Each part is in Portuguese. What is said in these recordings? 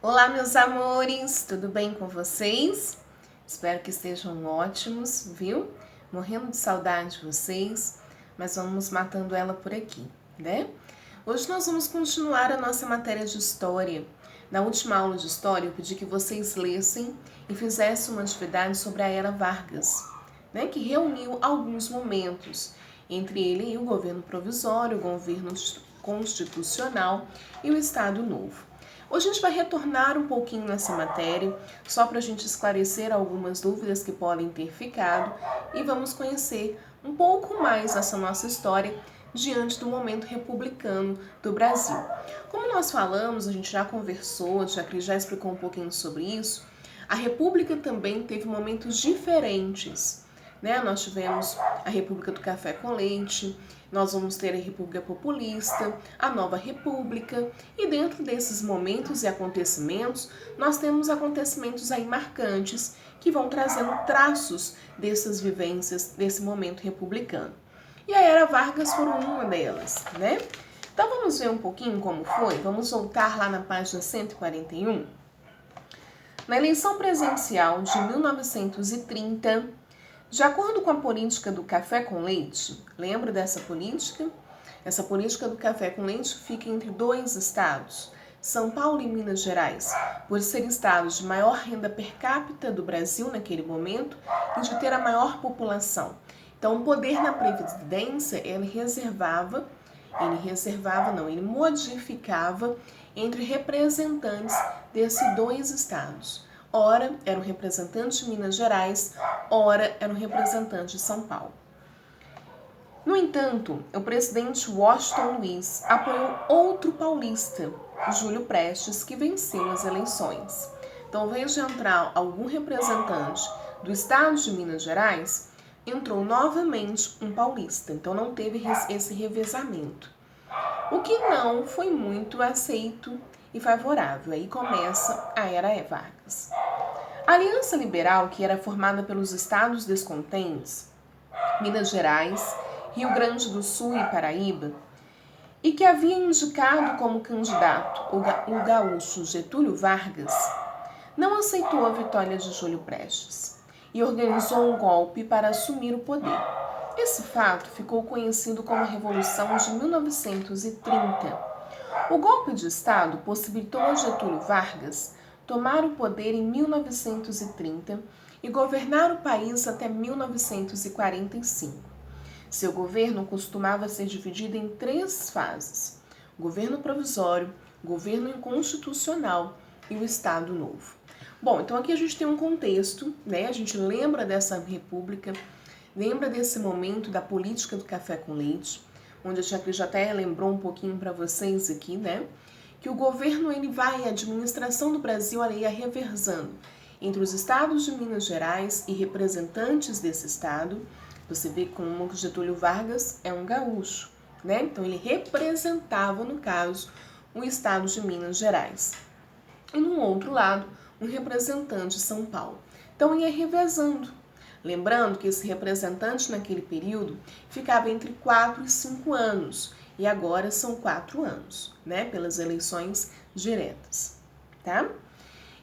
Olá, meus amores, tudo bem com vocês? Espero que estejam ótimos, viu? Morrendo de saudade de vocês, mas vamos matando ela por aqui, né? Hoje nós vamos continuar a nossa matéria de história. Na última aula de história, eu pedi que vocês lessem e fizessem uma atividade sobre a Era Vargas, né? Que reuniu alguns momentos, entre ele e o governo provisório, o governo constitucional e o Estado Novo. Hoje a gente vai retornar um pouquinho nessa matéria, só para a gente esclarecer algumas dúvidas que podem ter ficado e vamos conhecer um pouco mais essa nossa história diante do momento republicano do Brasil. Como nós falamos, a gente já conversou, já explicou um pouquinho sobre isso, a República também teve momentos diferentes. Né? Nós tivemos a República do Café com Leite, nós vamos ter a República Populista, a Nova República, e dentro desses momentos e acontecimentos, nós temos acontecimentos aí marcantes que vão trazendo traços dessas vivências desse momento republicano. E a Era Vargas foram uma delas, né? Então vamos ver um pouquinho como foi? Vamos voltar lá na página 141. Na eleição presidencial de 1930, de acordo com a política do café com leite, lembra dessa política? Essa política do café com leite fica entre dois estados, São Paulo e Minas Gerais, por ser estados de maior renda per capita do Brasil naquele momento e de ter a maior população. Então, o poder na Previdência, ele modificava entre representantes desses dois estados. Ora, era um representante de Minas Gerais, ora, era um representante de São Paulo. No entanto, o presidente Washington Luiz apoiou outro paulista, Júlio Prestes, que venceu as eleições. Então, ao invés de entrar algum representante do estado de Minas Gerais, entrou novamente um paulista. Então, não teve esse revezamento. O que não foi muito aceito e favorável. Aí começa a Era Vargas. A Aliança Liberal, que era formada pelos estados descontentes, Minas Gerais, Rio Grande do Sul e Paraíba, e que havia indicado como candidato o gaúcho Getúlio Vargas, não aceitou a vitória de Júlio Prestes e organizou um golpe para assumir o poder. Esse fato ficou conhecido como a Revolução de 1930. O golpe de Estado possibilitou a Getúlio Vargas tomar o poder em 1930 e governar o país até 1945. Seu governo costumava ser dividido em 3 fases: governo provisório, governo inconstitucional e o Estado Novo. Bom, então aqui a gente tem um contexto, né? A gente lembra dessa república, lembra desse momento da política do café com leite, onde a Tia Cris já até lembrou um pouquinho para vocês aqui, né? Que o governo, a administração do Brasil, ela ia reversando entre os estados de Minas Gerais e representantes desse estado. Você vê como o Getúlio Vargas é um gaúcho, né? Então ele representava, no caso, o estado de Minas Gerais. E no outro lado, um representante de São Paulo. Então ia revezando. Lembrando que esse representante naquele período ficava entre 4 e 5 anos, e agora são 4 anos, né, pelas eleições diretas, tá?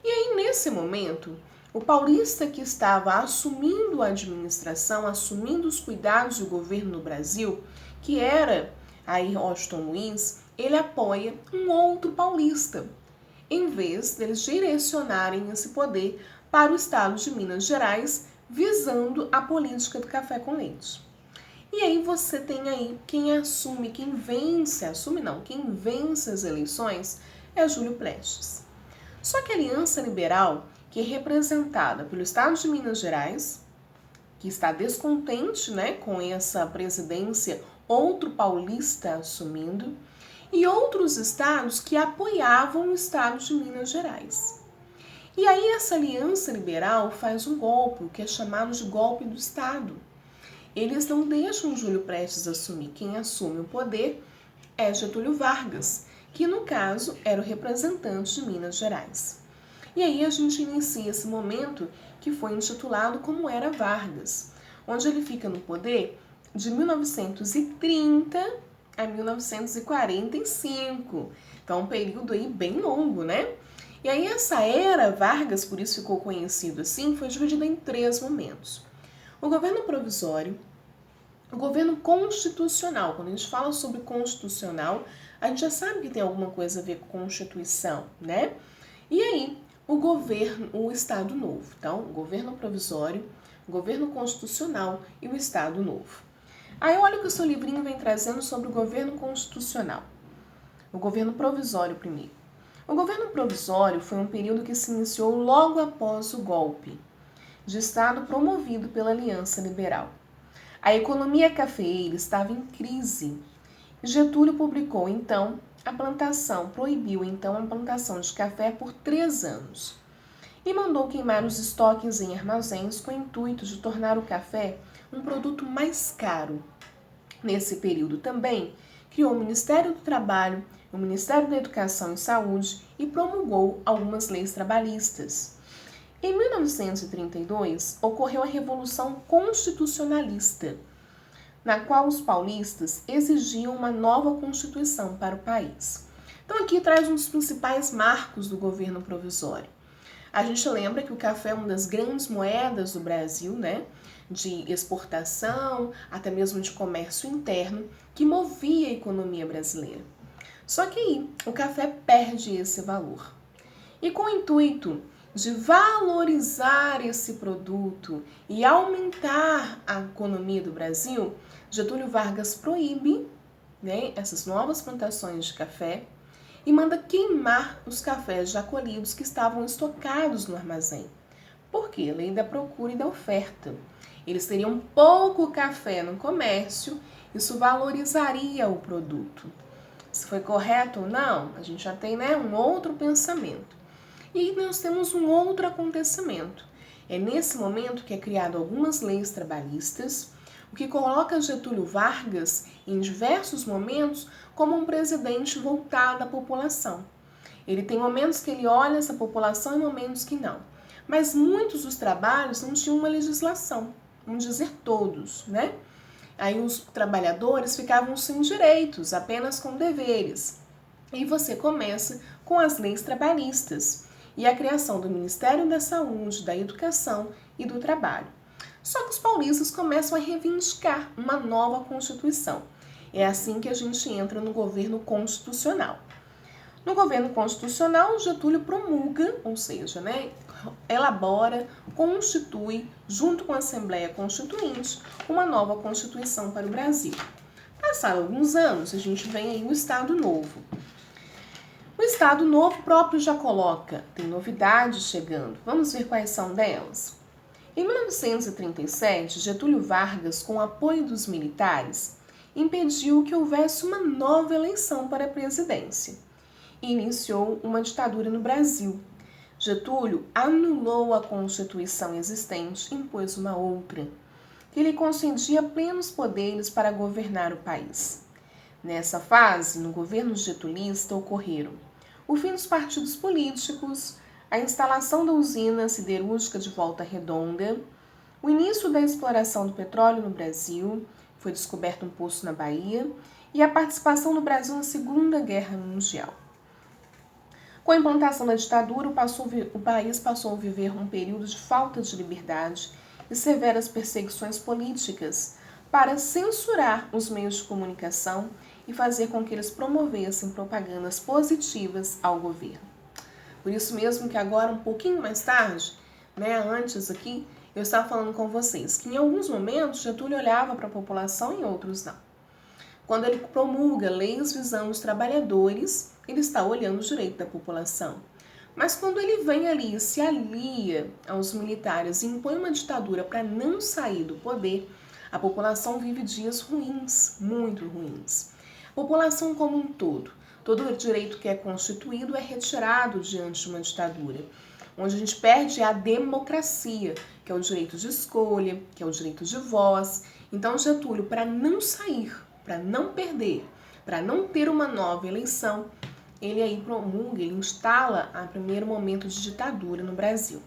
E aí, nesse momento, o paulista que estava assumindo a administração, assumindo os cuidados do governo no Brasil, que era aí Washington Luiz, ele apoia um outro paulista, em vez deles direcionarem esse poder para o estado de Minas Gerais, visando a política do café com leite. E aí você tem aí quem vence as eleições é Júlio Prestes. Só que a Aliança Liberal, que é representada pelo estado de Minas Gerais, que está descontente, né, com essa presidência, outro paulista assumindo, e outros estados que apoiavam o estado de Minas Gerais. E aí essa Aliança Liberal faz um golpe, o que é chamado de golpe do Estado. Eles não deixam Júlio Prestes assumir. Quem assume o poder é Getúlio Vargas, que no caso era o representante de Minas Gerais. E aí a gente inicia esse momento que foi intitulado como Era Vargas, onde ele fica no poder de 1930 a 1945. Então, um período aí bem longo, né? E aí essa era Vargas, por isso ficou conhecido assim, foi dividida em 3 momentos. O governo provisório, o governo constitucional. Quando a gente fala sobre constitucional, a gente já sabe que tem alguma coisa a ver com Constituição, né? E aí, o Estado Novo. Então, o governo provisório, o governo constitucional e o Estado Novo. Aí olha o que o seu livrinho vem trazendo sobre o governo constitucional. O governo provisório primeiro. O governo provisório foi um período que se iniciou logo após o golpe de Estado promovido pela Aliança Liberal. A economia cafeeira estava em crise. Getúlio publicou, então, proibiu então a plantação de café por 3 anos e mandou queimar os estoques em armazéns com o intuito de tornar o café um produto mais caro. Nesse período também, criou o Ministério do Trabalho, o Ministério da Educação e Saúde e promulgou algumas leis trabalhistas. Em 1932, ocorreu a Revolução Constitucionalista, na qual os paulistas exigiam uma nova Constituição para o país. Então aqui traz um dos principais marcos do governo provisório. A gente lembra que o café é uma das grandes moedas do Brasil, né? De exportação, até mesmo de comércio interno, que movia a economia brasileira. Só que aí o café perde esse valor. E com o intuito de valorizar esse produto e aumentar a economia do Brasil, Getúlio Vargas proíbe, né, essas novas plantações de café e manda queimar os cafés já colhidos que estavam estocados no armazém. Por quê? Lei da procura e da oferta. Eles teriam pouco café no comércio, isso valorizaria o produto. Se foi correto ou não, a gente já tem, né, um outro pensamento. E nós temos um outro acontecimento. É nesse momento que é criado algumas leis trabalhistas, o que coloca Getúlio Vargas, em diversos momentos, como um presidente voltado à população. Ele tem momentos que ele olha essa população e momentos que não. Mas muitos dos trabalhos não tinham uma legislação, vamos dizer todos, né? Aí os trabalhadores ficavam sem direitos, apenas com deveres. E você começa com as leis trabalhistas e a criação do Ministério da Saúde, da Educação e do Trabalho. Só que os paulistas começam a reivindicar uma nova Constituição. É assim que a gente entra no governo constitucional. No governo constitucional, Getúlio promulga, ou seja, né, elabora, constitui, junto com a Assembleia Constituinte, uma nova Constituição para o Brasil. Passaram alguns anos, a gente vem aí o Estado Novo. O Estado Novo próprio já coloca, tem novidades chegando. Vamos ver quais são delas? Em 1937, Getúlio Vargas, com o apoio dos militares, impediu que houvesse uma nova eleição para a presidência e iniciou uma ditadura no Brasil. Getúlio anulou a Constituição existente e impôs uma outra, que lhe concedia plenos poderes para governar o país. Nessa fase, no governo getulista, ocorreram o fim dos partidos políticos, a instalação da usina siderúrgica de Volta Redonda, o início da exploração do petróleo no Brasil, foi descoberto um poço na Bahia, e a participação do Brasil na Segunda Guerra Mundial. Com a implantação da ditadura, o país passou a viver um período de falta de liberdade e severas perseguições políticas para censurar os meios de comunicação e fazer com que eles promovessem propagandas positivas ao governo. Por isso mesmo que agora, um pouquinho mais tarde, né, antes aqui, eu estava falando com vocês que em alguns momentos Getúlio olhava para a população e em outros não. Quando ele promulga leis visando os trabalhadores, ele está olhando o direito da população. Mas quando ele vem ali e se alia aos militares e impõe uma ditadura para não sair do poder, a população vive dias ruins, muito ruins. A população como um todo o direito que é constituído é retirado diante de uma ditadura, onde a gente perde a democracia, que é o direito de escolha, que é o direito de voz. Então Getúlio, para não sair, para não perder, para não ter uma nova eleição, ele aí promulga, ele instala o primeiro momento de ditadura no Brasil.